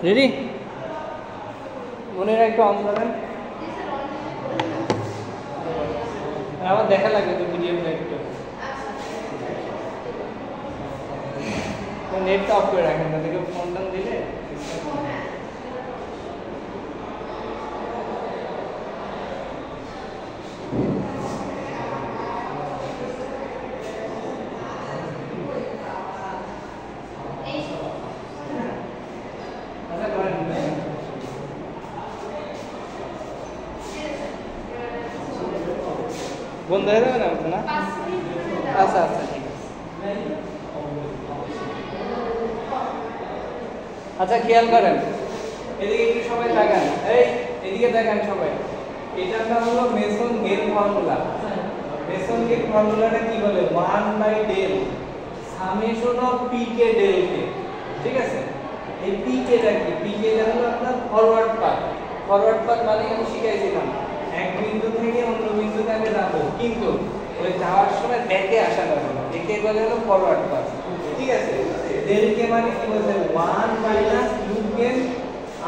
Ready? মনে একটু on করেন, আমার দেখা লাগবে তো ভিডিওটা একটু। নেটটা অফ করে রাখেন না, দেখে ফোন টোন দিলে বন্ধ হয়ে যাবে না? আচ্ছা আচ্ছা ঠিক আছে। আচ্ছা খেয়াল করেন, এদিকে একটু সবাই তাকান, এদিকে তাকান সবাই। এটার নাম হলো Mason gain formula. Mason gain ফর্মুলাটা কি বলে? 1/del summation of pk del k। ঠিক আছে, এই pk টা কি? pk টা হলো আপনার ফরওয়ার্ড পাথ। ফরওয়ার্ড পাথ মানে আমি শিখাইছিলাম এক বিন্দু থেকে অন্য বিন্দুতে আমি যাব, কিন্তু ওই যাওয়ার সময় ব্যাকে আসা যাবে না, একে বলে হলো ফরওয়ার্ড পাথ। ঠিক আছে, del k মানে কি বলতে? 1 minus loop gain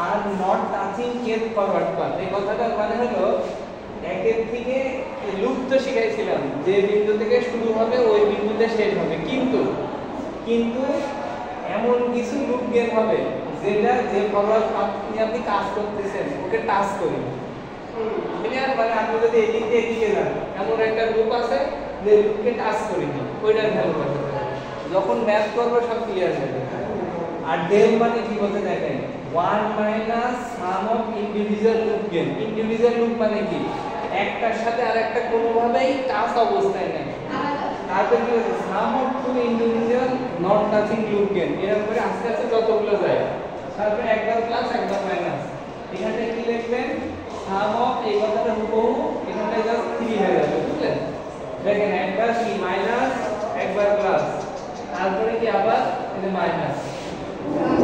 are not touching K forward path. এই কথাটা মানে হলো একের থেকে লুপ তো শিখাইছিলাম, যে বিন্দু থেকে শুরু হবে ওই বিন্দুতে শেষ হবে, কিন্তু এমন কিছু লুপ গেইন হবে যেটা যে ফরওয়ার্ড পাথ নিয়ে আপনি কাজ করতেছেন ওকে টাচ করি। ক্লিয়ার? মানে আপনি যদি এদিক দিয়ে এদিকে যান, এমন একটা লুপ আছে যে লুপকে টাচ করি নি, ওইটার ভ্যালু কত হবে। যখন ম্যাথ করব সব ক্লিয়ার হয়ে যাবে। আর ডেল মানে কি বলতে দেখেন, 1 minus some of individual loop gain. Individual loop মানে কি? একটার সাথে আরেকটা কোনোভাবেই টাচ অবস্থায় নেই। তারপর কি হচ্ছে? Sum of two individual not touching loop gain. এরকম করে আস্তে আস্তে যতগুলো যায়, তারপর একবার প্লাস একবার মাইনাস। এখানে কি লিখবেন? সাম অফ, এই কথাটা হুবহু এখানে জাস্ট 3 হয়ে যাবে, বুঝলেন? দেখেন একবার কি মাইনাস, একবার প্লাস, তারপরে কি আবার এই মাইনাস।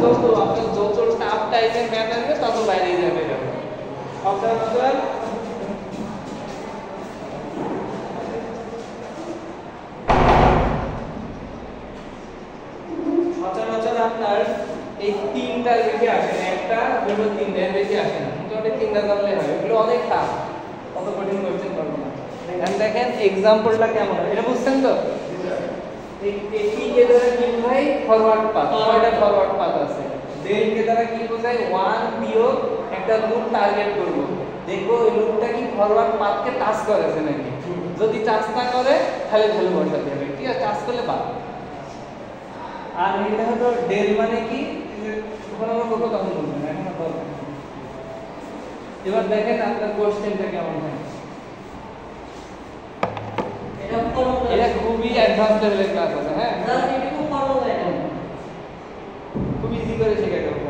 যত আপনার যত টাফ টাইপের ম্যাথ আসবে তত বাইরে যাবে। সচরাচর আপনার এই তিনটার বেশি আসে না, একটা দুটো তিনটার বেশি আসে না, মোটামুটি তিনটা জানলে হবে। এগুলো অনেক টাফ, অত কঠিন কোশ্চেন করবো না। এখন দেখেন এক্সাম্পলটা কেমন, এটা বুঝছেন তো? এই টি কে দ্বারা কি বোঝায়? Forward path. কয়টা ফরওয়ার্ড পাথ আছে? ডেল কে দ্বারা কি বোঝায়? 1 বিয়োগ একটা লুপ টার্গেট করব, দেখো এই লুপটা কি ফরওয়ার্ড পাথকে টাচ করেছে নাকি। যদি টাচ না করে তাহলে ভ্যালু বসাতে হবে, ঠিক আছে? টাচ করলে বাদ। আর এটা হলো ডেল মানে কি? তখন আমরা কত তখন বলবো না, এখন বলবো। এবার দেখেন আপনার কোশ্চেনটা কেমন হয়। এটা খুবই অ্যাডভান্স লেভেলের ক্লাস আছে। হ্যাঁ, খুব ইজি করে শেখাতে হবে।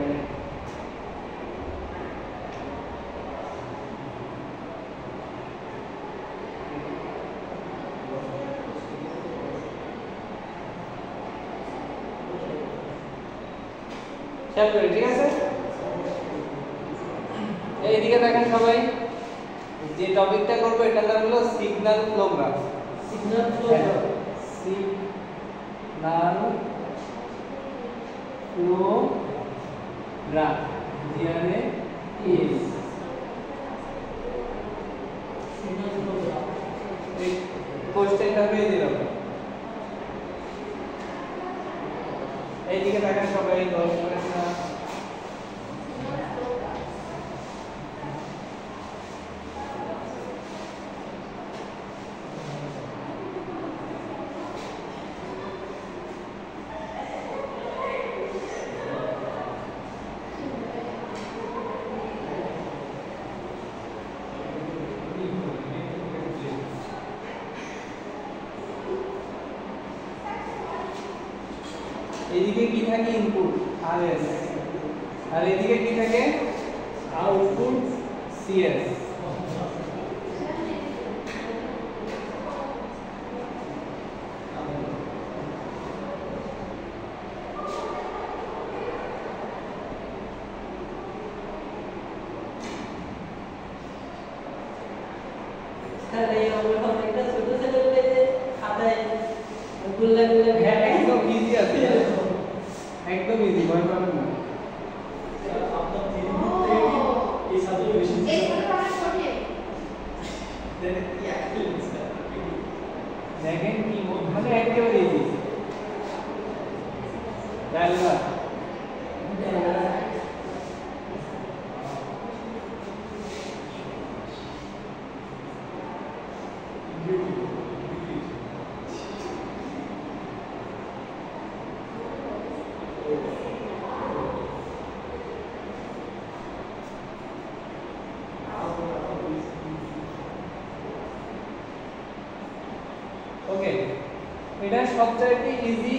ঠিক আছে, এইদিকে দেখেন সবাই, যে টপিকটা করবো এটার নাম হলো signal flow graph. Signal flow graph, signal flow graph, মানে ইজ সিগন্যাল ফ্লো গ্রাফ। এই কোশ্চেনটা পেয়ে দিলাম। এইদিকে দেখেন সবাই, গল্প করেন না। এদিকে কি থাকে? ইনপুট আরএস, আর এদিকে কি থাকে? Output CS. তাহলে আমরা একটা ছোট ছোট পেজে খাতায় গুল্লা গুল্লা একদম ইজি আছে, একদম ইজি, ভয় পাবেন না। ডায়ালগার ওকে এটা সবচেয়ে ইজি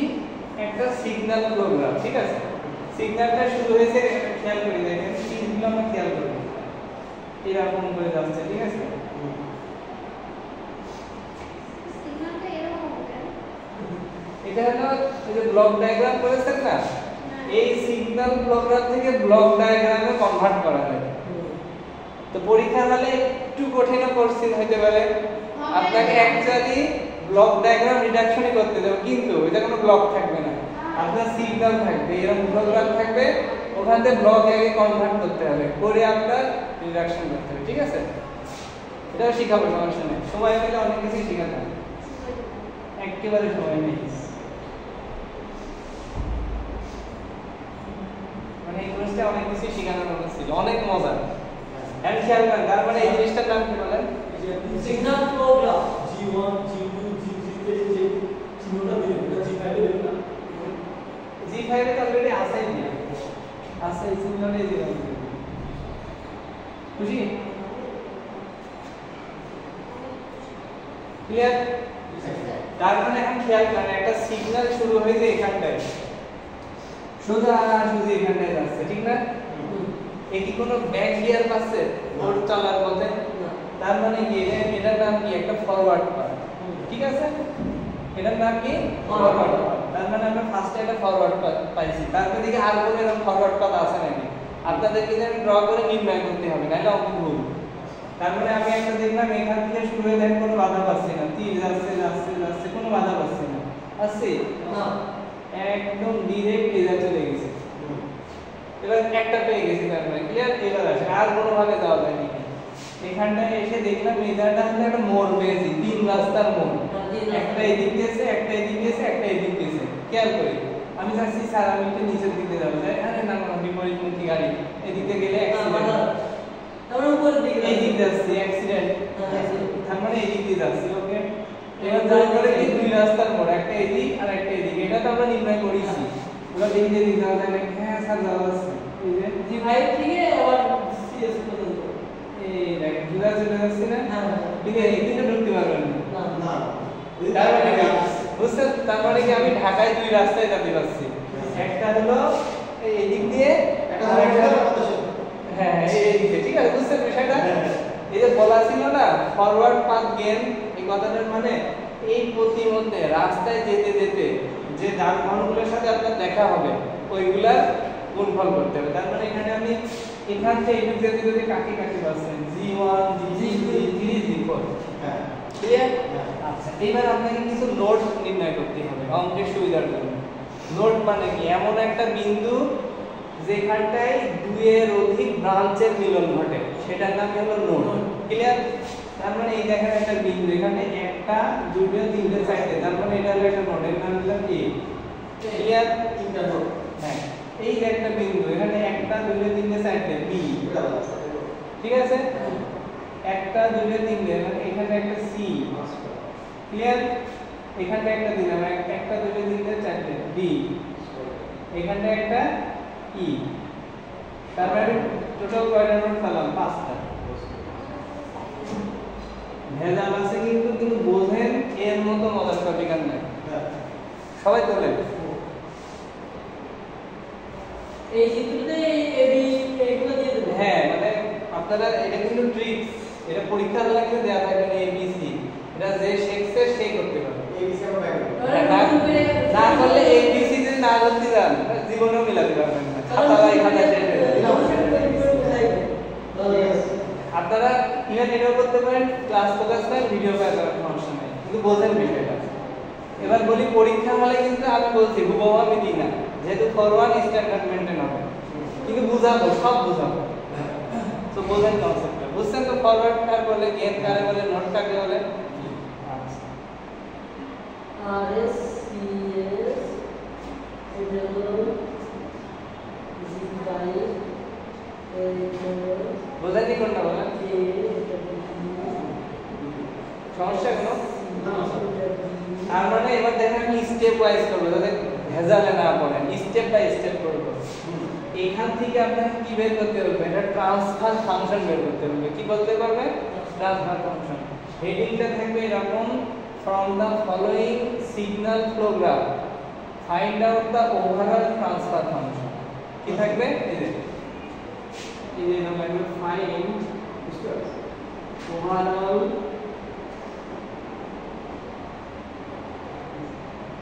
একটা সিগন্যাল প্রোগ্রাম ঠিক আছে সিগন্যালটা শুরু হয়েছে খেয়াল করে দেখেন সিগন্যাল আমরা খেয়াল করি এরকম করে যাচ্ছে ঠিক আছে সিগন্যালটা এরকম হবে এটা হলো এই যে ব্লক ডায়াগ্রাম করেছেন না এই সিগন্যাল প্রোগ্রাম থেকে ব্লক ডায়াগ্রামে কনভার্ট করা যায় তো পরীক্ষার হলে একটু কঠিন কোশ্চেন হতে পারে আপনাকে অ্যাকচুয়ালি ব্লক ডায়াগ্রাম রিডাকশনই করতে দেব কিন্তু এটা কোনো ব্লক থাকবে না আপনার সিগন্যাল থাকবে এরকম প্রোগ্রাম থাকবে ওখান থেকে ব্লক আগে কনভার্ট করতে হবে করে আপনার রিডাকশন করতে হবে ঠিক আছে এটাও শিখাবো সমস্যা নেই সময় পেলে অনেক কিছু শেখাতে হবে একেবারে সময় নেই মানে এই কোর্সটা অনেক কিছু শেখানোর মতো ছিল অনেক মজা এন্ড খেয়াল করেন তার মানে এই জিনিসটার নাম কি বলেন signal programme G1 G2 G3 তে যে চিহ্নটা দিলেন এটা G5 এ দেবেন না G5 এ তো অলরেডি আছেই না আছে এই চিহ্নটাই দিলাম খুশি ক্লিয়ার তার মানে এখন খেয়াল করেন একটা সিগন্যাল শুরু হয়েছে এখানটায় সোজা এখানটায় যাচ্ছে ঠিক না এই কি কোনো ব্যাক গিয়ার পাচ্ছে ওর চলার পথে তার মানে কি এটার নাম কি একটা ফরওয়ার্ড পাথ ঠিক আছে এটার নাম কি ফরওয়ার্ড পাথ তার মানে আমরা ফার্স্টে একটা ফরওয়ার্ড পাথ পাইছি তারপর দিকে আর কোনো এরকম ফরওয়ার্ড পাথ আছে নাকি আপনাদেরকে যে ড্র করে নির্ণয় করতে হবে নাহলে অঙ্ক ভুল তার মানে আমি একটা দেখলাম এখান থেকে শুরু হয়ে দেখেন কোনো বাধা পাচ্ছি না তীর যাচ্ছে কোনো বাধা পাচ্ছি না আছে না একদম ডাইরেক্ট এরা চলে গেছে এবার একটা পেয়ে গেছি তার মানে ক্লিয়ার এবার আসে আর কোনো ভাবে যাওয়া যায়নি এখানটায় এসে দেখলাম মেজারটা হচ্ছে একটা মোড় পেয়েছি তিন রাস্তার মোড় একটা এদিক দিয়েছে একটা এদিক দিয়েছে একটা এদিক দিয়েছে খেয়াল করি আমি চাচ্ছি স্যার আমি একটু নিচের দিকে যাবো যাই আরে না না বিপরীতমুখী গাড়ি এদিকে গেলে তারপরে উপরের দিকে এই দিক যাচ্ছে অ্যাক্সিডেন্ট তার মানে এই দিক দিয়ে যাচ্ছে ওকে এবার যাওয়ার পরে কি দুই রাস্তার মোড় একটা এদিক আর একটা এদিক এটা তো আমরা নির্ণয় করেছি ওরা দেখে দিয়ে যাওয়া যায় না হ্যাঁ স্যার যাওয়া আছে এই যে G5 থেকে আবার CS পর্যন্ত এই দেখেন জুড়া চলে যাচ্ছে না ঠিক আছে এই দিকে ঢুকতে পারবেন না না তার মানে কি বুঝছেন তার মানে কি আমি ঢাকায় দুই রাস্তায় যেতে পারছি একটা হলো এই দিক দিয়ে একটা আর একটা হলো হ্যাঁ এই দিকে ঠিক আছে বুঝছেন বিষয়টা এই যে বলা ছিল না ফরওয়ার্ড পাথ গেইন এই কথাটার মানে এই প্রতিমধ্যে রাস্তায় যেতে যেতে যে যানবাহনগুলোর সাথে আপনার দেখা হবে ওইগুলা গুণফল করতে হবে তার মানে এখানে আমি এখান থেকে এই দিকে যদি কাটি পাচ্ছেন G1 G2 G3 G4 হ্যাঁ ক্লিয়ার আচ্ছা এবার আপনাকে কিছু নোড নির্ণয় করতে হবে অঙ্কের সুবিধার জন্য নোড মানে কি এমন একটা বিন্দু যেখানটায় দুইয়ের অধিক ব্রাঞ্চের মিলন ঘটে সেটার নাম হলো নোড ক্লিয়ার তার মানে এই দেখেন একটা বিন্দু এখানে একটা দুটো তিনটে চারটে তার মানে এটা হলো একটা নোড এর নাম হলো কি ক্লিয়ার তিনটা নোট হ্যাঁ এই যে একটা বিন্দু এখানে একটা দুটো তিনটে চারটে বি ঠিক আছে একটা দুটো তিনটে মানে এখানে একটা সি ক্লিয়ার এখানে একটা দিলাম একটা দুটো তিনটে চারটে ডি এখানে একটা ই তারপরে টোটাল কয়টা নোট পেলাম পাঁচটা ভেজাল আছে কিন্তু বোঝেন এর মতো মজার টপিক আর নাই সবাই তোলেন এই চিত্রতে এবি এগুলো দিয়ে দেব হ্যাঁ মানে আপনারা এটা কিন্তু ট্রিক্স এটা পরীক্ষার হলে কিন্তু দেয়া থাকবে না এবিসি এটা যে শিখছে সেই করতে পারবে এবিসি আমরা ব্যাক না করলে এবিসি যদি না করতে যান জীবনেও মিলাতে পারবেন না খাতা বাই খাতা শেষ হয়ে যাবে আপনারা ইভেন এটাও করতে পারেন ক্লাস ফোকাস করে ভিডিও পাওয়ার সমস্যা নেই কিন্তু বোঝেন বিষয়টা এবার বলি পরীক্ষা হলে কিন্তু আমি বলছি হুবহু আমি দিই না যেহেতু ফরওয়ার্ড স্ট্যান্ডার্ড মেইনটেইন হবে কিন্তু বুঝাবো সব বুঝাবো তো বোঝেন কনসেপ্টটা বুঝছেন তো ফরওয়ার্ড কার বলে গেইন কার বলে নোট কাকে বলে আচ্ছা RS CS বোঝানি কোনটা বলেন? সমস্যা কোনো? তার মানে এবার দেখেন আমি স্টেপ ওয়াইজ করব যাতে ভেজালে না পড়েন, স্টেপ বাই স্টেপ করব। এখান থেকে আপনাকে কি বের করতে হবে? এটা ট্রান্সফার ফাংশন বের করতে হবে। কি বলতে পারবে? Transfer function. হেডিংটা থাকবে এরকম, from the following signal flow graph find out the overall transfer function। কি থাকবে? এই যে আমরা find overall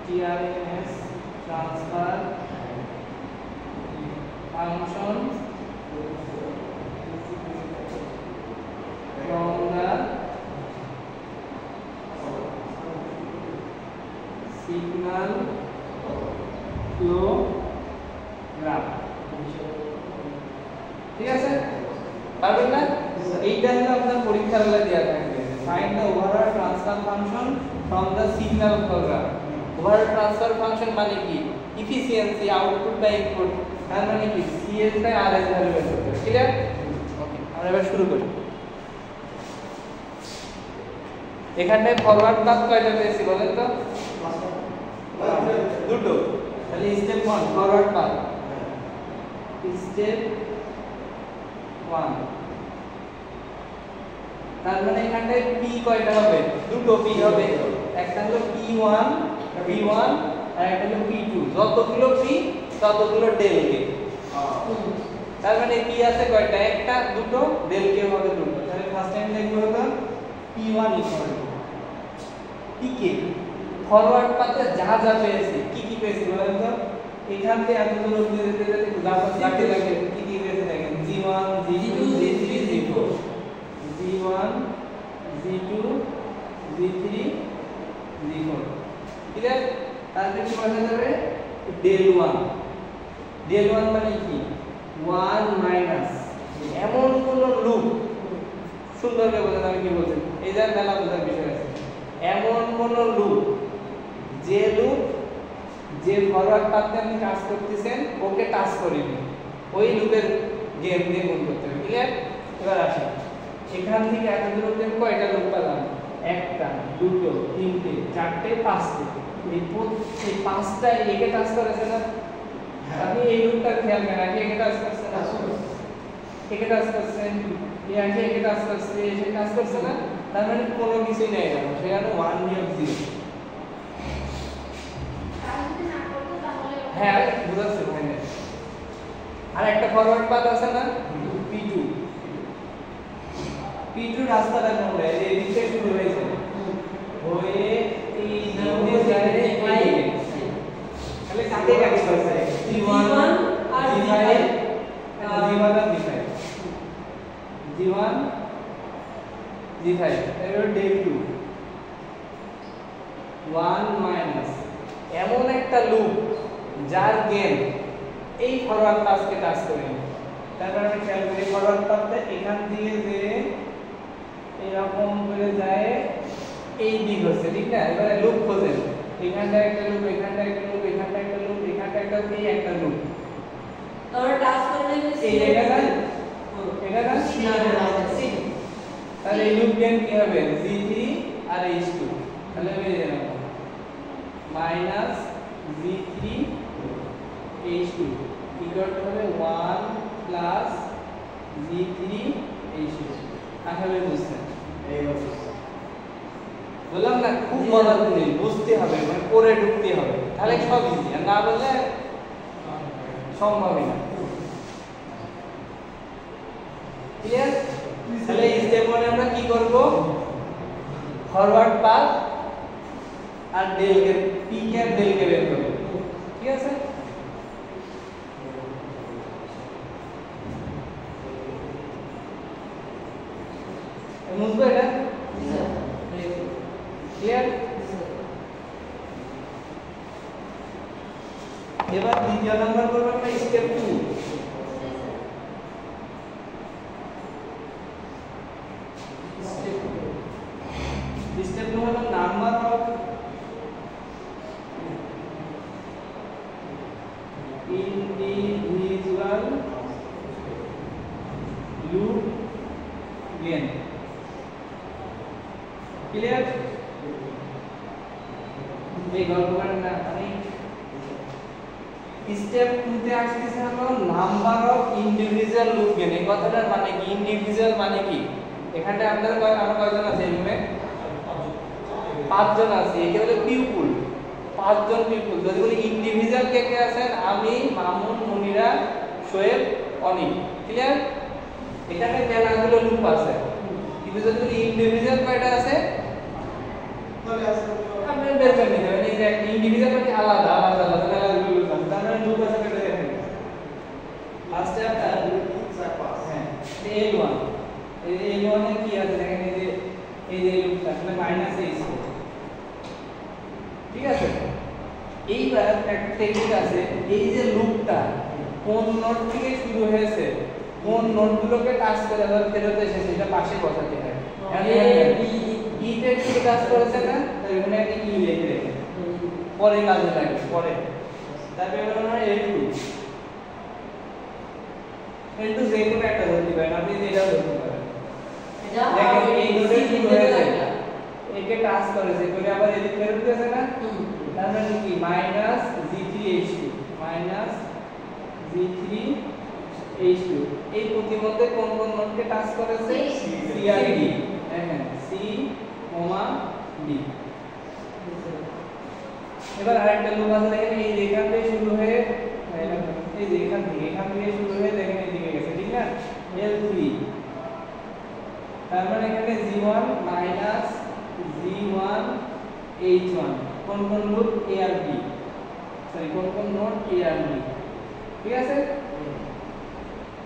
TRNS transfer function from the signal flow graph। ঠিক আছে? পারবেন না? এইটা হলো আপনার পরীক্ষার বেলা দেয়া থাকবে, find the overall transfer function from the signal flow graph। overall transfer function মানে কি? efficiency output by input, তার মানে কি CS বাই RS ভ্যালু বের করতে হবে। ক্লিয়ার? ওকে, আমরা এবার শুরু করি। এখানটায় ফরওয়ার্ড পাথ কয়টা পেয়েছি বলেন তো? দুটো। তাহলে স্টেপ 1 ফরওয়ার্ড পাথ, স্টেপ 1। তার মানে এখানটায় p কয়টা হবে? দুটো p হবে, একটা হলো p1 আর একটা হলো p2। যতগুলো p ততগুলো ডেল কে। তার মানে p আছে কয়টা? একটা, দুটো, ডেল কে হবে দুটো। তাহলে ফার্স্ট টাইম লিখব হলো p1 equal to pk। Forward পাথে যা যা পেয়েছি, কি পেয়েছি বলেন তো? এখান থেকে এতদূর অবধি যেতে যেতে যাকে যাকে কি পেয়েছি দেখেন, g1 g2 g3 g4, g1 g2 g3 g4। ঠিক আছে? তারপরে কি বলা যাবে? del 1 মানে কি? 1 মাইনাস এমন কোন লুপ, সুন্দর করে বোঝেন আমি কি বলছি, এই যে মেলা বোঝার বিষয় আছে। এমন কোন লুপ যে ফরওয়ার্ড পাথে আপনি কাজ করতেছেন ওকে টাচ করেনি, ওই লুপের গেম দিয়ে গুণ করতে হবে। ক্লিয়ার? এবার আসি, এখান থেকে এত দূর অবধি কয়টা লুপ পেলাম? একটা, দুটো, তিনটে, চারটে, পাঁচটে। এই পাঁচটা একে টাচ করেছে না? আপনি এই লুপটা খেয়াল করেন, আগে একে টাচ করছে না? একে টাচ করছে, একে টাচ করছে, একে টাচ করছে না? তার মানে কোনো কিছু নেই না, সেখানে 1 বিয়োগ 0। হ্যাঁ বুঝাচ্ছি ওখানে। আর একটা ফরওয়ার্ড পাথ আছে না? p2 রাস্তাটা কোনটা? এই দিক থেকে শুরু হয়েছে, হয়ে এই দিকে যায় এই। তাহলে কাকে কাকে করছে? g1 আর g5, g1 আর g5, g1 g5। এবার del 2 1 মাইনাস এমন একটা লুপ যার গেম এই ফরওয়ার্ড পাথকে টাচ করে। তারপর আমি খেয়াল করি ফরওয়ার্ড পাথটা এখান দিয়ে যে এরকম করে যায় এই দিক হচ্ছে, ঠিক না? এবারে লুপ খোঁজেন, এখানটা একটা লুপ, এখানটা একটা লুপ, এখানটা একটা লুপ, এখানটা একটা লুপ, এই একটা লুপ। তাহলে টাচ করলে এই এটা না, এটা না, তাহলে এই লুপ গেম কি হবে? g3 আর h2। তাহলে এই যে minus g3 h2 equal to হবে 1 প্লাস g3 h2। আশা করি বুঝছেন? বললাম না খুব মজার জিনিস, বুঝতে হবে, মানে পরে ঢুকতে হবে, তাহলে সব ইজি, আর না বললে সম্ভবই না। ক্লিয়ার? তাহলে স্টেপ 1 আমরা কি করব? ফরওয়ার্ড পাথ আর ডেল কে, পি কে আর ডেল কে বের করব। ঠিক আছে? বুঝবো এটা? ক্লিয়ার? এবার দ্বিতীয় নাম্বার করব আমরা স্টেপ 2। স্টেপ 2 হলো number of individual loop gain. Clear? এই গল্পটার না মানে স্টেপ 2 তে আসছে হলো number of individual loop gain. এই কথাটার মানে কি? ইন্ডিভিজুয়াল মানে কি? এখানে আমরা কয়জন আছে এই রুমে? 5 জন আছে। এটা হলো পিপল, 5 জন পিপল। যদি বলি ইন্ডিভিজুয়াল কে কে আছেন? আমি, মামুন, মুনিরা, শোয়েব, অনিক। ক্লিয়ার? এখানে মেলাগুলো লুপ আছে, কিন্তু যদি বলি ইন্ডিভিজুয়াল কয়টা আছে তাহলে আছে আপনি বের করে নিতে হবে। এই যে ইন্ডিভিজুয়াল মানে আলাদা আলাদা আলাদা মেলাগুলো লুপ আছে। তার মানে লুপ আছে কয়টা দেখেন। ফার্স্টে আপনার 2 3 4 5 হ্যাঁ L1। এই যে L1 এর কি আছে দেখেন, এই যে লুপটা আসলে মাইনাস এই ছিল। ঠিক আছে? এইবার একটা টেকনিক আছে, এই যে লুপটা কোন নোড থেকে শুরু হয়েছে, কোন নোডগুলোকে টাচ করে আবার ফেরত এসেছে, এটা পাশে বসাতে হয়। ই তে কি কাজ করেছে না, তাই এখানে একটা ই লিখে রেখে পরে কাজে লাগে পরে। তারপরে হলো L2। L2 যে কোনো একটা ধরতে পারেন, আপনি যেটা ধরতে পারেন। দেখেন এই নোডে শুরু হয়েছে, একে টাচ করেছে করে আবার এদিকে ফেরত গেছে না, তার মানে কি মাইনাস G3H2 মাইনাস G3H2। এই প্রতিমধ্যে কোন কোন নোডকে টাচ করেছে? C আর D। হ্যাঁ C, D। এবার আরেকটা লুপ আছে দেখেন, এই রেখা থেকে শুরু হয়ে এই যে এখান থেকে শুরু হয়ে দেখেন এদিকে গেছে, ঠিক না? L3। তার মানে এখানে G1 মাইনাস G1 H1 কোন কোন লুপ? A আর B, সরি কোন কোন নোড? A আর B। ঠিক আছে?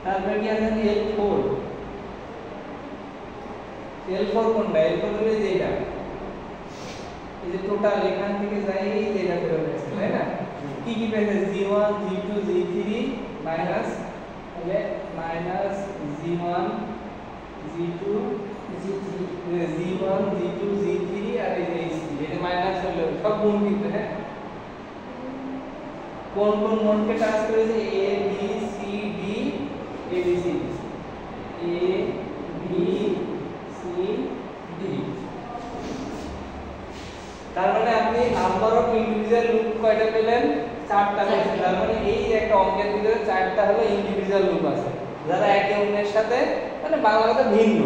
তারপরে কি আছে? L4। L4 কোনটা? L4 হলো যে এটা, এই যে টোটাল এখান থেকে যাই এই যে এটা ফেরত আসছে, তাই না? কি কি পেয়েছে? G1 G2 G3 মাইনাস তাহলে minus G1 G2 G1 G2 G3 আর এই যে H3, এটা মাইনাস হলো সব গুণ কিন্তু। হ্যাঁ কোন কোন নোডকে টাচ করেছে? A B C D A B C D A B C D। তার মানে আপনি নাম্বার অফ ইন্ডিভিজুয়াল লুপ কয়টা পেলেন? 4টা পেলেন। তার মানে এই যে একটা অঙ্কের ভিতরে 4টা হলো ইন্ডিভিজুয়াল লুপ আছে, যারা একে অন্যের সাথে মানে বাংলা কথা ভিন্ন।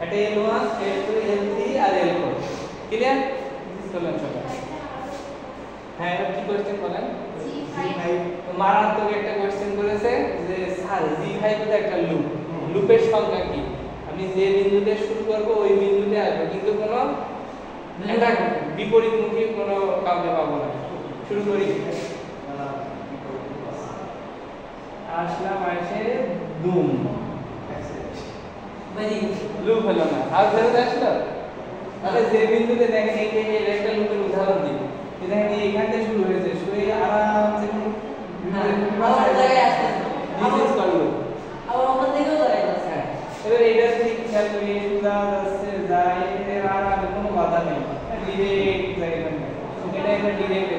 এটা L1 L2 L3 আর L4। ক্লিয়ার? চলেন সবাই। হ্যাঁ এবার কি কোশ্চেন বলেন? G5 মারাত্মক একটা কোশ্চেন করেছে যে স্যার G5 তো একটা লুপ, লুপের সংখ্যা কি? আমি যে বিন্দুতে শুরু করব ওই বিন্দুতে আসবো, কিন্তু কোনো একটা বিপরীতমুখী কোনো কাউকে পাবো না। শুরু করি। আসলাম এসে দুম লুপ হলো না, আর ফেরত আসলো। তাহলে যে বিন্দুতে দেখেন এই যে একটা লুপের উদাহরণ দিই, দেখেন এইখান থেকে শুরু হয়েছে, শুয়ে আরামসে আমার জায়গায় আসছে ডিসেন্স করলো আবার ওখান থেকেও দাঁড়ায় আছে। এবার এটা ঠিক খেয়াল করি, যা যাচ্ছে যায় এর আর কোনো বাধা নেই, ডিরেক্ট যায় এখানে। এটা একটা ডিরেক্ট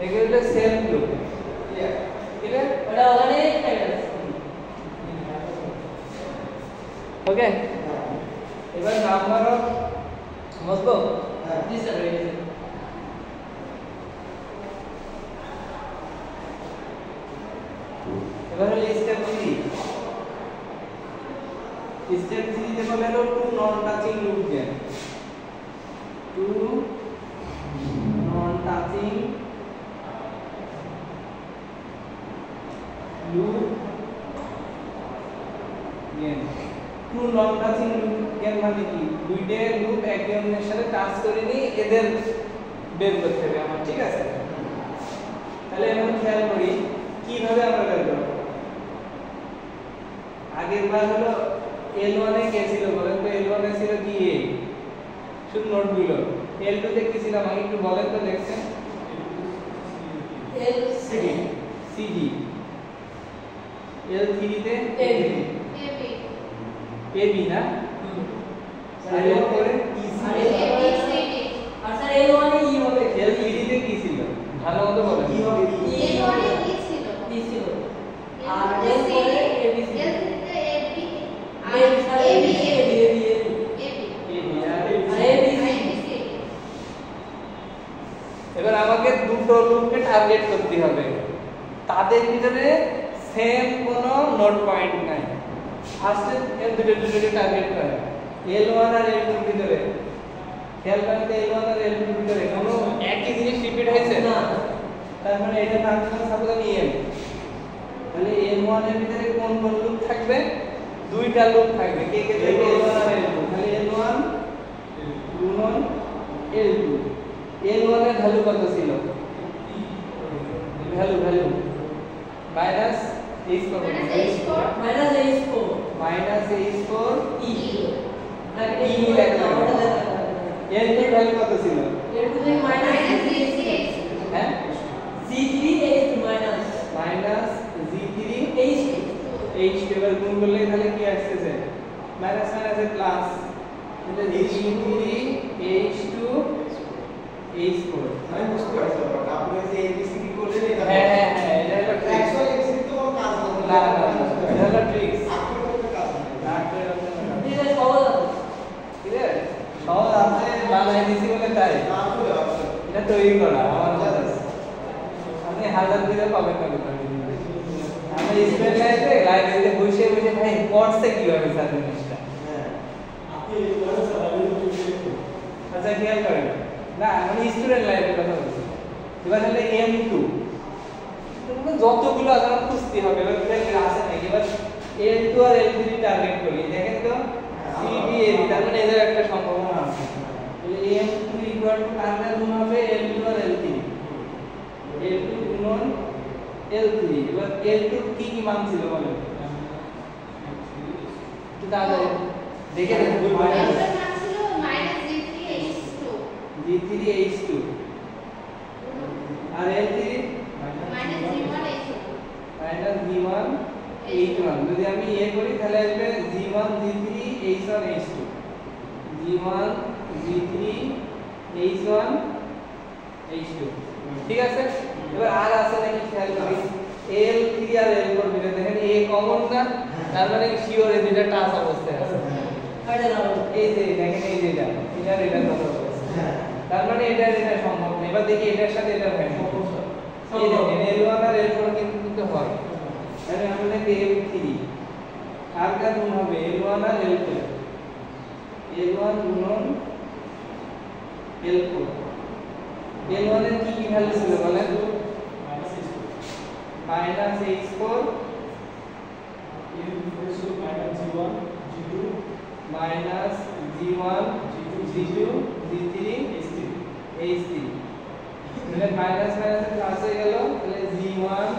এগুলো সেলফ লুপ। ক্লিয়ার? ওটা ওখানে ফেলে আছে। ওকে এবার নাম্বার অফ বুঝবো? জি স্যার হয়ে গেছে। এবার হলো স্টেপ 3। স্টেপ 3 তে বলে হলো two non touching loop gain. Two non touching loop gain. Two non touching loop gain মানে কি? দুইটা লুপ একে অন্যের সাথে টাচ করেনি, এদের বের করতে হবে আমার। ঠিক আছে? তাহলে এখন খেয়াল করি কিভাবে আমরা বের করব। আগের বার হলো L1 এ কে ছিল বলেন তো? L1 এ ছিল কি? A শুধু নোটগুলো। L2 তে কি ছিল আমাকে একটু বলেন তো, দেখছেন? LCD CD। L3 তে AB AB না? আর L4 এ আর স্যার L1 এ E হবে। L3 তে কি ছিল? ভালো মতো বলেন। E হবে। টার্গেট করতে হবে, তাদের ভিতরে সেম কোনো নোড পয়েন্ট নাই। ফার্স্টে এর দুটো টার্গেট করে L1 আর L2 এর ভিতরে, খেয়াল করেন তো L1 আর L2 এর ভিতরে কোনো একই জিনিস রিপিট হয়েছে না, তার মানে এটা নাম দিলাম সাপোজ আমি M, তাহলে L1 এর ভিতরে কোন কোন লুপ থাকবে? দুইটা লুপ থাকবে, কে কে থাকবে? L1 আর L2। তাহলে L1 গুণন L2, L1 এর ভ্যালু কত ছিল? Value minus h4 minus h4 minus h4 e E লেখা হবে। L2 এর ভ্যালু কত ছিল? L2 থেকে মাইনাস হ্যাঁ g3 h minus minus g3 h2 h2 এর গুণ করলে তাহলে কি আসছে? মাইনাস মাইনাস এর প্লাস, তাহলে g3 h2 h4। আমি বুঝতে পারছি ব্যাপারটা। আপনি যে ABCD করলেন এটা হ্যাঁ এটা হলো ট্রিক্স। অ্যাকচুয়ালি ABCD তো কোনো কাজ হবে না এটা হলো ট্রিক্স। আপনি করতে কাজ হবে না করে এটা সহজ আছে ঠিক আছে, সহজ আছে বানাই দিছি বলে তাই না আসলে আসলে এটা তৈরি করা আমার কথা। আপনি হাজার দিলে পাবেন না কোথাও। আমি স্পেল লাইব্রেরিতে বসে ভাই পড়ছে কিভাবে স্যার জিনিসটা। হ্যাঁ আপনি এই পড়ে চালাবেন তো আচ্ছা খেয়াল করেন, না আমি স্টুডেন্ট লাইব্রেরির কথা বলছি। এবার হলে M2 যতগুলো আছে আমার খুঁজতে হবে, এবার এটা আছে নাকি? এবার L2 আর L3 টার্গেট করি, দেখেন তো CD AB, তার মানে এদের একটা সম্ভাবনা আছে। তাহলে M2 ইকুয়াল টু কার গুণ হবে? L2 আর L3, L2 গুণন L3। এবার L2 কি মান ছিল বলেন একটু তাড়াতাড়ি দেখে দেখুন। G3H2 আর L3 G1H1। যদি আমি করি তাহলে আসবে G1 G3 H1 H2, G1 G3 H1 H2। ঠিক আছে, এবার আর আছে নাকি খেয়াল করি। L3 আর L4 মিলে দেখেন A কমন না, তার মানে শিওর এই দুইটা টাচ অবস্থায় আছে। কাটে দাও এই যে দেখেন এই যে এটা কত আছে, তার মানে এটা সম্ভব না। এবার দেখি এটার সাথে এটা হয় না। এই দেখেন L1 আর L4 কিন্তু হয়, তাহলে আমরা লিখি M3 আর কার গুণ হবে? L1 আর L2, L1 গুণন L4। L1 এর কি ভ্যালু ছিল বলেন? Minus h4 minus g1 g2 g3 h3। তাহলে মাইনাস মাইনাস প্লাস হয়ে গেল, তাহলে g1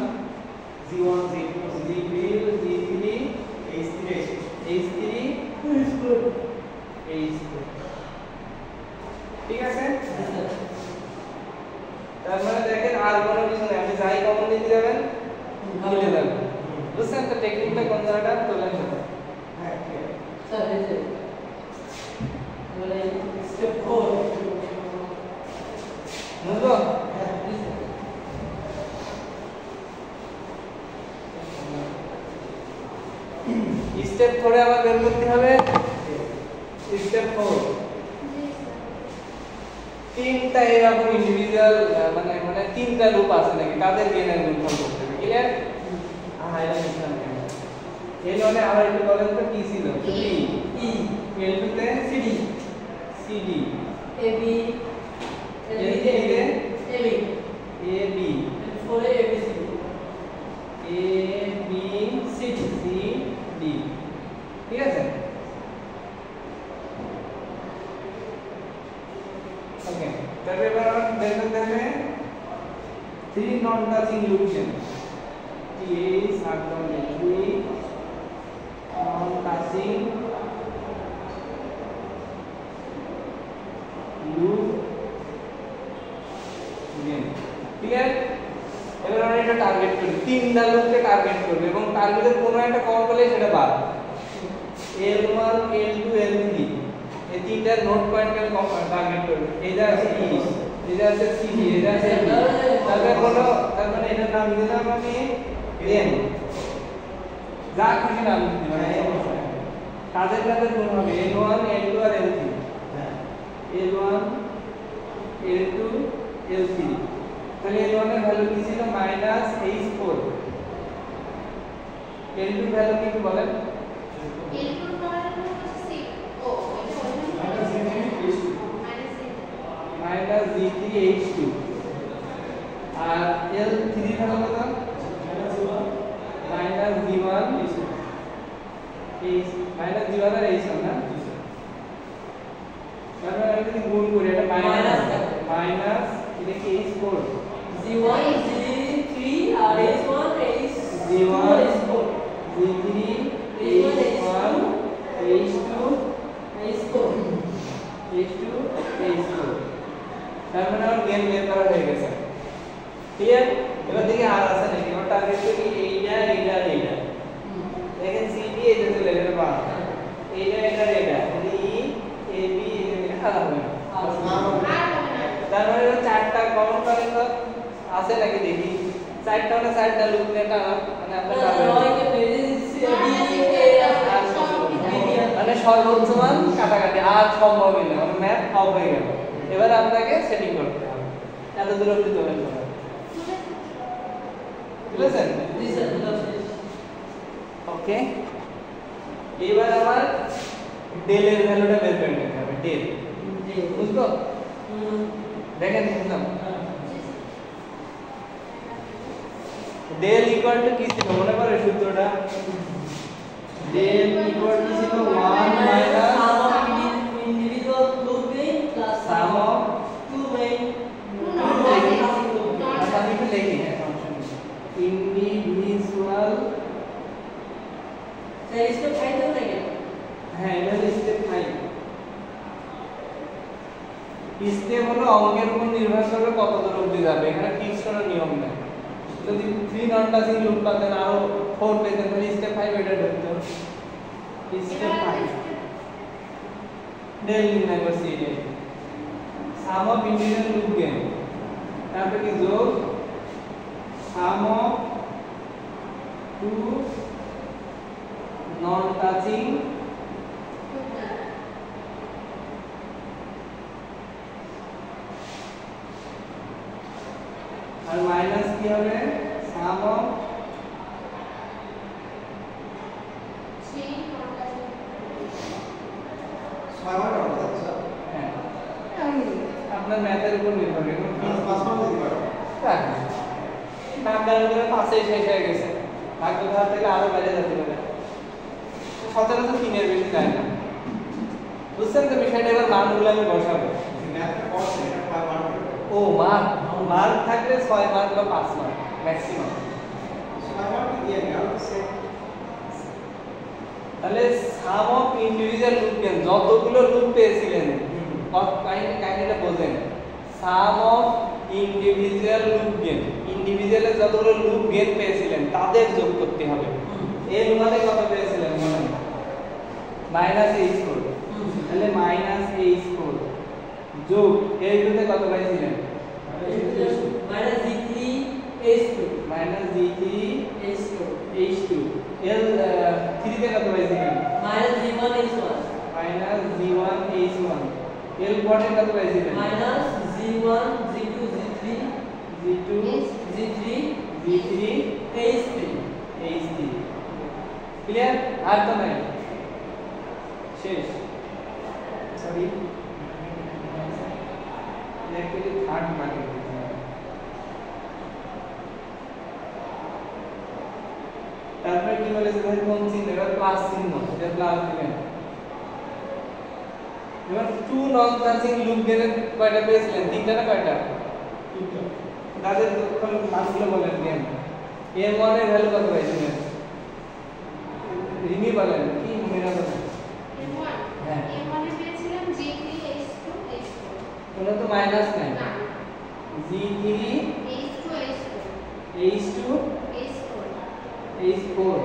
G1 G2 g3 g3 H3 h3 h4। ঠিক আছে, তার মানে দেখেন আর কোনো কিছু নেই, আপনি যাই কমন দিতে যাবেন মিলে যাবে। বুঝছেন তো টেকনিকটা কোন জায়গাটা তোলেন না? হ্যাঁ স্যার এই যে মানে স্টেপ 4 বুঝলো? স্টেপ 4 এ আবার বের করতে হবে। স্টেপ 4 তিনটা এরকম ইন্ডিভিজুয়াল মানে তিনটা লুপ আছে নাকি, তাদের গেনের গুণফল করতে হবে। ক্লিয়ার? হ্যাঁ এটা লিখলাম কেন? L1 এ আবার একটু বলেন তো কি ছিল? E L2 তে CD CD, AB L3 তে AB AB, L4 A ABCD A B C C D। ঠিক আছে, ওকে। তারপরে এবার আমরা বের করতে হবে 3 নন টাচিং লুপশন। এই সাবধান লিখি নন টাচিং লুপ গেন। ক্লিয়ার? এবার আমরা এটা টার্গেট করি, তিনটা লুপকে টার্গেট করব এবং তার ভিতরে কোনো একটা কমন পেলে সেটা বাদ। L1 L2 L3 এই তিনটা নোড পয়েন্টকে আমি টার্গেট করব। এইটা আছে E, এইটা আছে CD, এইটা আছে B। তার মানে এটার নাম দিলাম আমি M, যা খুশি নাম দিতে পারি। কাদের গুণ হবে? L1 L2 আর L3, L1 L2 L3। তাহলে L1 এর ভ্যালু কি ছিল -H4 L2 এর ভ্যালু কি বলেন L2 পাওয়ার হলো 6 ও এটা -Z3H2 আর L3 ভ্যালু কত -Z1 -Z1 আর H1 না তাহলে আমি যদি গুণ করি এটা মাইনাস এটা কি H4 Z1 Z3 আর H1 Z1 Z3 H1 H2 H4 তার মানে আমার গেম বের করা হয়ে গেছে ক্লিয়ার এবার দেখি আর আছে নাকি আমার টার্গেট কি এইটা দেখেন সি ডি এটা চলে গেল বা এইটা ই এ বি এটা খারাপ হবে তার মানে চারটা কমন করেন তো আছে নাকি দেখি চারটা লুপ নেটা মানে আপনার মানে সর্বোচ্চ মান কাটাকাটি আর সম্ভবই না মানে ম্যাথ অফ হয়ে গেল এবার আপনাকে সেটিং করতে হবে এত দূর অবধি তোলেন বুঝলেন জি স্যার ওকে এবার আমার ডেল এর ভ্যালুটা বের করে নিতে হবে ডেল বুঝলো দেখেন বুঝলাম ডেল ইকুয়াল টু কি ছিল মনে পড়ে সূত্রটা ডেল ইকুয়াল টু ছিল 1 minus individual loop gain plus sum of two main আমি একটু লিখি ইন্ডিভিজুয়াল স্যার इसको फाइल देंगे হ্যাঁ এটা স্টেপ 5 স্টেপ হলো অঙ্কের উপর নির্ভর করে কত দূর অবধি যাবে এখানে ফিক্সড কোনো নিয়ম নেই যদি 3 নন টাচিং লুপ পাতেন আরো 4 পেতেন তাহলে স্টেপ 5 এটা ধরতে স্টেপ 5 ডেল নির্ণয় করছি এটা sum of individual loop gain তারপর কি যোগ sum of two non touching আর মাইনাস কি হবে সাম অফ 6 বার হবে আচ্ছা হ্যাঁ আপনার ম্যাথের উপর নির্ভর করে পাঁচ বার দিতে পারো টাকার উপরে পাশে শেষ হয়ে গেছে ভাগ্য ধার থেকে আরো বাইরে যেতে পারে সচরাচর 3 এর বেশি যায় না বুঝছেন তো বিষয়টা এবার মানগুলো আমি বসাবো ম্যাথের কোর্সে এটা 5 বার ও মার্ক থাকলে 6 মার্ক বা 5 মার্ক ম্যাক্সিমাম 6 বার দিয়ে গেল সে তাহলে সাম অফ ইন্ডিভিজুয়াল লুপ গেইন যতগুলো লুপ পেয়েছিলেন কাহিনীটা বোঝেন সাম অফ ইন্ডিভিজুয়াল লুপ গেইন ইন্ডিভিজুয়ালে যতগুলো লুপ গেইন পেয়েছিলেন তাদের যোগ করতে হবে এর মানে কত পেয়েছিলেন মনে -H4 তাহলে -H4 যোগ এর ভিতরে কত পাইছিলেন minus Z3 H2 -Z3 H2 এর 3 তে কত পাইছিলেন minus Z1 H1 -Z1 H1 এর পরে কত পাইছিলেন minus Z1 Z2 Z3 Z2 Z3 Z3 H3 H3 clear আর তো নাই শেষ সরি অ্যাকচুয়ালি থার্ড বাকি তারপরে কি বলেছে ভাই কোন চিহ্ন এবার প্লাস চিহ্ন এটা প্লাস দিবেন এবার two non touching loop gain কয়টা পেয়েছিলেন তিনটা না কয়টা তাদের মানগুলো বলেন গেম m1 এর ভ্যালু কত পাইছিলেন রিমি বলেন কি মেরা বলেন হ্যাঁ ওটা তো মাইনাস নাই Z3 H2 H4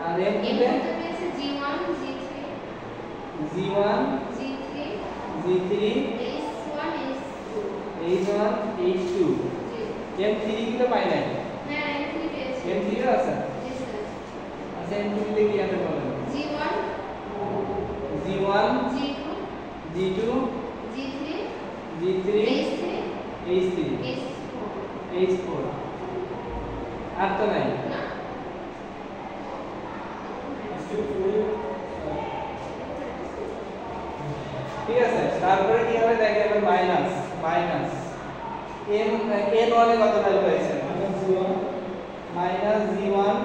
আর m2 Z1 Z3 H1 H2 m3 কি তো পাই নাই m3 এর আছে আচ্ছা m3 তে কি আছে বলেন Z1 G2 G3 H3 H3 H4 আর তো নাই ঠিক আছে তারপরে কি হবে দেখেন এবার মাইনাস n n1 এ কত ভ্যালু হয়েছে minus g1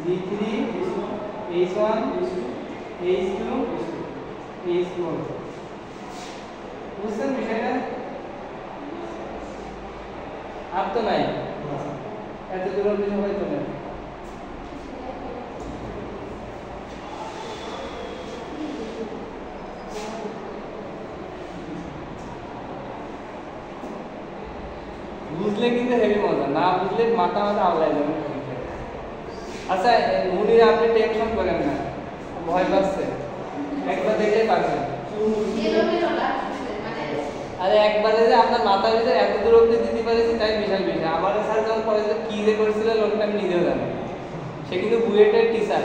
g3 h1 h2 h4 বুঝছেন বিষয়টা আর তো নাই এত দূর অবধি সবাই তো নেই বুঝলে কিন্তু হেভি মজা না বুঝলে মাথা আওলায় যাবে আচ্ছা মুনির আপনি টেনশন করেন না ভয় পাচ্ছে একবার দেখলে পারবেন আরে একবারে যে আপনার মাথার ভিতরে এত দূর অবধি দিতে পারেছি তাই বিশাল বিষয় আমার স্যার যখন কলেজে কি যে করেছিল লোকটা আমি নিজেও জানি সে কিন্তু বুয়েটের টিচার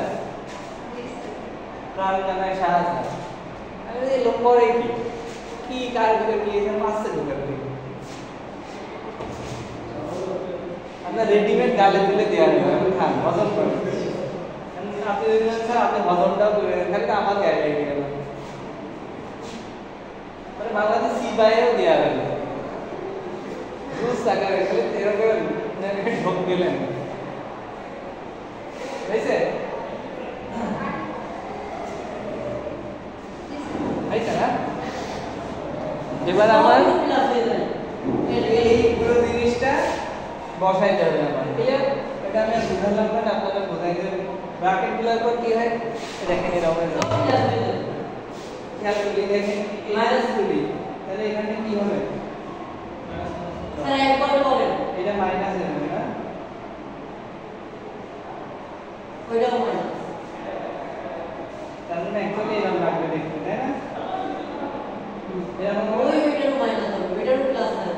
প্রাণ জানায় সাহায্য আমি এই লোক করে কি কার ভিতরে কি এসে মারছে ঢোকার দিকে আপনার রেডিমেড গালে তুলে দেওয়া হবে আপনি খান হজম করেন আপনি যদি স্যার আপনি হজমটাও করে খালি তো আমার গায়ে লেগে গেল মানে বাংলাদেশ সিবাইও দেওয়া গেল বুঝ টাকা রেখে এরকম ঢোক গেলেন হয়েছে হয়েছে না এবার আমার এই পুরো জিনিসটা বসাই যাবে আমার ক্লিয়ার এটা আমি বুঝালাম না আপনারা বোঝাই দেবেন ব্র্যাকেট গুলোর পর কি হয় দেখেন এরকম খেয়াল করে দেখেন মাইনাস তুলি তাহলে এখানে কি হবে স্যার একবার বলেন এটা মাইনাস হবে না ওইটাও মাইনাস তাহলে না একদম এরকম লাগবে দেখতে তাই না এরকম ওই ওইটারও মাইনাস হবে ওইটারও প্লাস হবে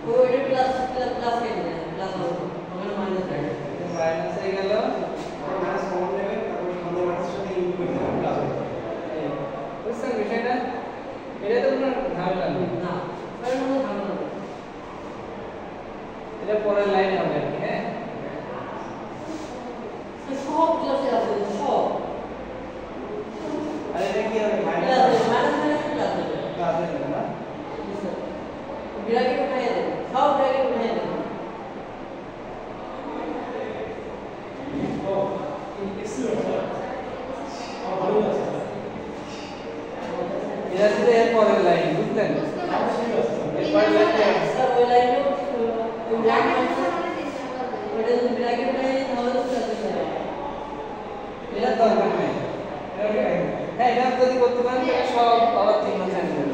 ওইটা প্লাস প্লাস কেটে যায় প্লাস হবে ওখানে মাইনাস হবে মাইনাস হয়ে গেল মাইনাস কমন নেবেন তারপর সামনে মাইনাসের সাথে ইনটু করে দেবেন প্লাস হবে বুঝছেন বিষয়টা এটা তো কোনো ঝামেলা নেই না ওইটার কোনো ঝামেলা নেই এটা পরের লাইন হবে আর কি হ্যাঁ সব ক্লাসে আছে সব আর এটা কি হবে প্লাস মাইনাস প্লাস হবে প্লাস হবে না ব্র্যাকেট উঠাই দেন সব ব্র্যাকেট উঠাই দেন এটা ছিল এর পরের লাইন বুঝলেন এরপরের লাইনটা স্যার ওই লাইনে ওই ব্র্যাকেট ওইটা যদি ব্র্যাকেট উঠাই দেন তাহলে তো প্লাস হয়ে যাবে এটা দরকার নেই হ্যাঁ এটা যদি করতে পারেন তাহলে সব আবার 3%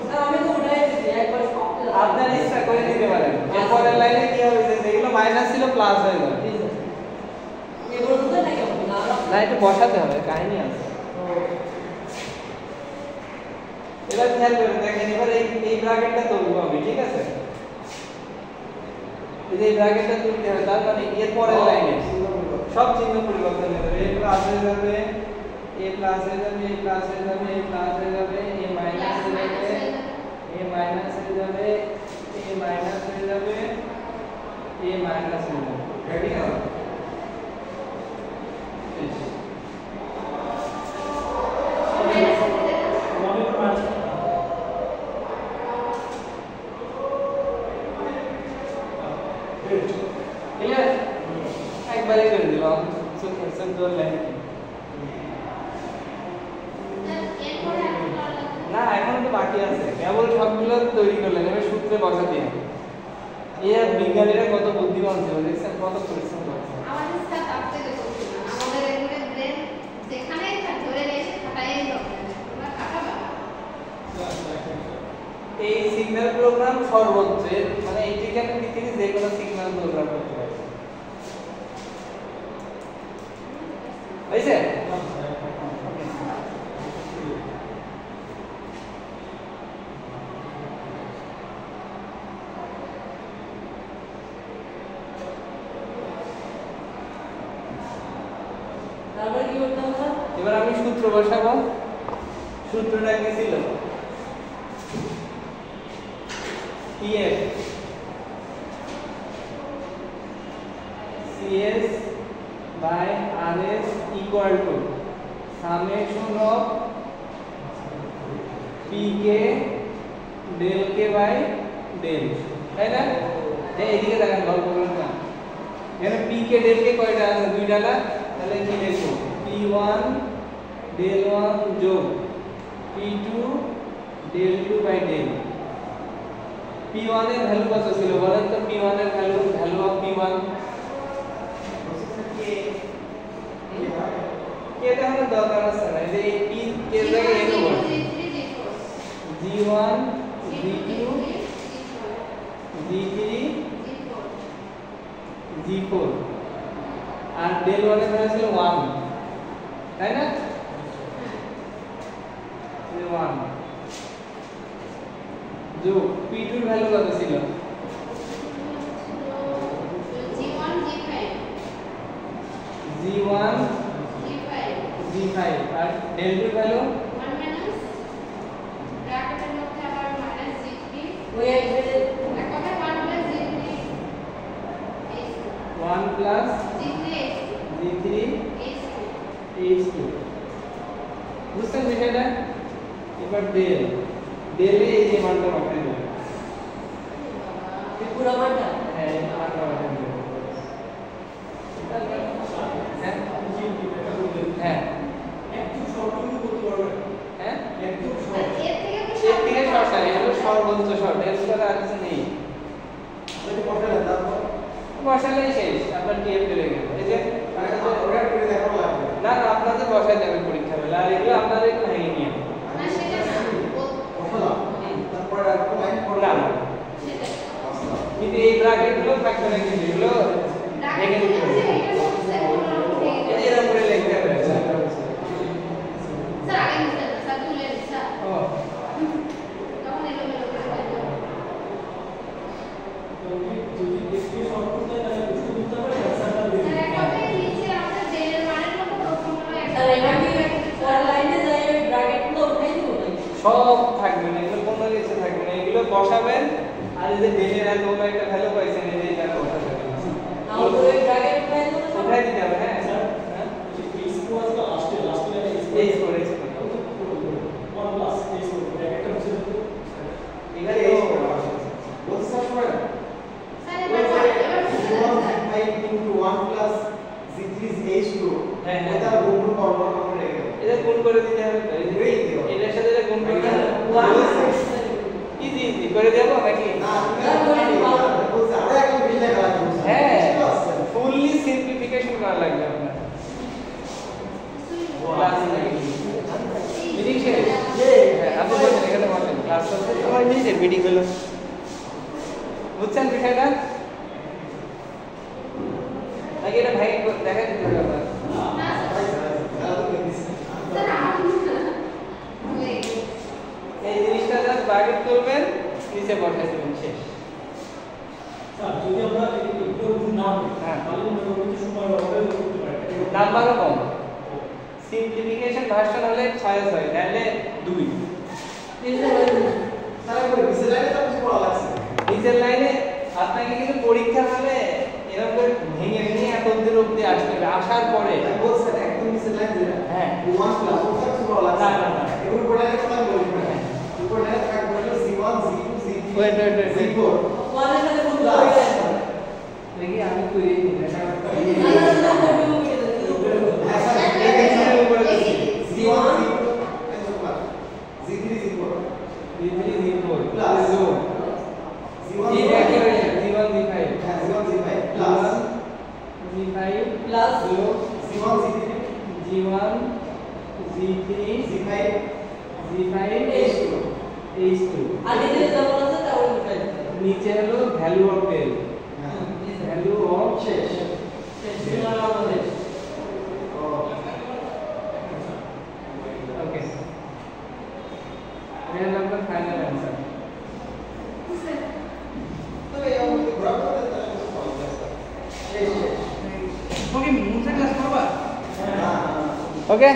স্যার আমি তো উঠাই দিয়েছি একবার সব আপনার ইচ্ছা করে দিতে পারেন এরপরের লাইনে কি হবে যে যেগুলো মাইনাস ছিল প্লাস হয়ে যাবে এগুলো তো নাকি না না এটা বসাতে হবে কাহিনী আছে এবার খেয়াল করে দেখেন এবার এই ব্র্যাকেটটা তুলবো আমি ঠিক আছে এই ব্র্যাকেটটা তুলতে হবে তার মানে এর পরের লাইনে সব চিহ্ন পরিবর্তন হয়ে যাবে a প্লাস হয়ে যাবে a প্লাস হয়ে যাবে a প্লাস হয়ে যাবে a প্লাস হয়ে যাবে a মাইনাস হয়ে যাবে a মাইনাস হয়ে যাবে a মাইনাস হয়ে যাবে a মাইনাস হয়ে যাবে ঠিক আছে ক্লিয়ার একবারে করে দিলাম সুন্দর লাইন না এখন তো বাকি আছে কেবল সবগুলো তৈরি করলেন এবার সূত্রে বসাতে হবে এই বিজ্ঞানীরা কত বুদ্ধিমান ছিল দেখছেন কত পরিশ্রম করছে আমাদের স্যার তার থেকে করছিল না আমাদের এখানে ব্রেন যেখানেই ধরে এসে খাটাই হবে তোমরা খাটাবা এই সিগন্যাল প্রোগ্রাম সর্বোচ্চ মানে এইটিকার পৃথিবীর যে কোনো সিগন্যাল প্রোগ্রাম করতে পারে হয়েছে তারপরে কি করতে হবে এবার আমি সূত্র বসাবো সূত্রটা কি ছিল TF CS by RS equal to summation of PK del K by del, তাই না? এইদিকে দেখেন গল্প করেন না, এখানে PK del K কয়টা আছে? দুইটা না? তাহলে কি লিখবো? P1 del 1 যোগ P2 del 2 by del। P1 এর ভ্যালু কত ছিল বলেন তো? P1 এর ভ্যালু অফ P1 কে তাহলে দরকার আছে না, যে P কে জায়গায় এনে বল G1 G2 G3 G4 আর del 1 এর ভ্যালু ছিল 1, তাই না? 1 যোগ P2 এর ভ্যালু কত ছিল? G1 G5 আর del 2 value 1 plus G3 H2। বুঝছেন বিষয়টা? এবার del এ এই যে মানটা বসাই দেব, এই পুরো মানটা হ্যাঁ এই মানটা বসাই দেব, হ্যাঁ একটু শর্টকাট করতে পারবে, হ্যাঁ একটু এর থেকে শর্ট আছে, এগুলো সর্বোচ্চ শর্ট, এর ভিতরে আর কিছু নেই। যদি বসালে তারপর বসালেই শেষ, আপনার টিএফ চলে গেল। এই যে ওরা করে দেখানো লাগবে না না আপনাদের বসাই যাবে পরীক্ষা বেলা, আর এগুলো আপনাদের একটু ভেঙে নিয়ে বসালাম তারপরে আর একটা লাইন পড়লাম না কিন্তু এই ব্র্যাকেট গুলো থাকবে না, কিন্তু এগুলো ভেঙে দিতে হবে, এই যে এরকম করে লিখতে হবে। ও যদি দেখতে শর্ট করতে হয় তাহলে বুঝতে বুঝতে পারে অ্যান্সারটা বেরিয়ে আর এটা কি পরের লাইনে যাই ওই ব্র্যাকেটগুলো উঠাই দিব নাকি? সব থাকবে না, এগুলো কোনো কিছু থাকবে না, এগুলো বসাবেন আর এই যে ডেলের আর কোনো একটা ভ্যালু পাইছেন এই যে এটা বসাবেন, আর ওই ব্র্যাকেট উঠাই দিব না? উঠাই দিতে হবে। হ্যাঁ হ্যাঁ এই স্কোয়ার তো লাস্টে লাইনে এই করে ওয়ান প্লাস এই স্কোয়ার ব্র্যাকেটটা মুছে দিতে এখানে এই বলতে সময় G1 plus G3 H2 হ্যাঁ, হ্যাঁ। এটা গুণ করব আমরা রেখে দেব। এটা গুণ করে দিতে হবে তো, এই যে এই দিও। এটার সাথে এটা গুণ করে এখানে ইজি ইজি করে দেবো নাকি? না বলতে আরো একটা বিল লেখা লাগবে হ্যাঁ ফুললি সিম্পলিফিকেশন করা লাগবে আপনার। ক্লাস মিটিং শেষ? হ্যাঁ আপনি বলেন এখানে বলেন ক্লাস চলছে, সবাই নিজে মিটিং হলো, বুঝছেন বিষয়টা নাকি? এটা ভাই দেখা দিতে হবে আপনার। এই জিনিসটা জাস্ট ব্র্যাকেট করবেন, নিচে বসাই দেবেন, শেষ। স্যার যদি আমরা এগুলো গুণ না করি হ্যাঁ। তাহলে মনে করুন যে সময় ব্যবহার করতে পারি নাম্বারও কম, সিম্পলিফিকেশন ভার্সন হলে 6 তাহলে 2। তাহলে করে বিসে লাইনে তো কিছু পড়া লাগছে নিচের লাইনে আপনাকে কিন্তু পরীক্ষা হলে এরকম করে ভেঙে ভেঙে এত অবধি আসতে হবে, আসার পরে আমি বলছি একদম বিসে লাইন দিলা হ্যাঁ 1 plus ওটা কিছু পড়া লাগছে না, না, না। এগুলো পড়া কথা বলি না উপর লাইনে থাকবে হলো C1 C2 C3 Wait. C4 ওয়ানের সাথে গুণ করে দেন। দেখি আমি করি না না না করব কি C1 C2 Z3 Z4 plus C1 এই একই হয়েছে G1 G5 হ্যাঁ C1 Z5 plus G5 plus C1 Z3 G1 G3 Z5 G5 H2 H2 আর নিচে যেমন আছে তেমন উঠাই দিতে হবে। নিচে হলো value of del, value of শেষ শেষ সীমানা আমাদের ওকে, এটা হলো আপনার ফাইনাল অ্যান্সার। তবে এই আমাদের গ্রাফ করতে তাহলে কিছু পাওয়া যায় শেষ ওকে মুছে ক্লাস করবা? না ওকে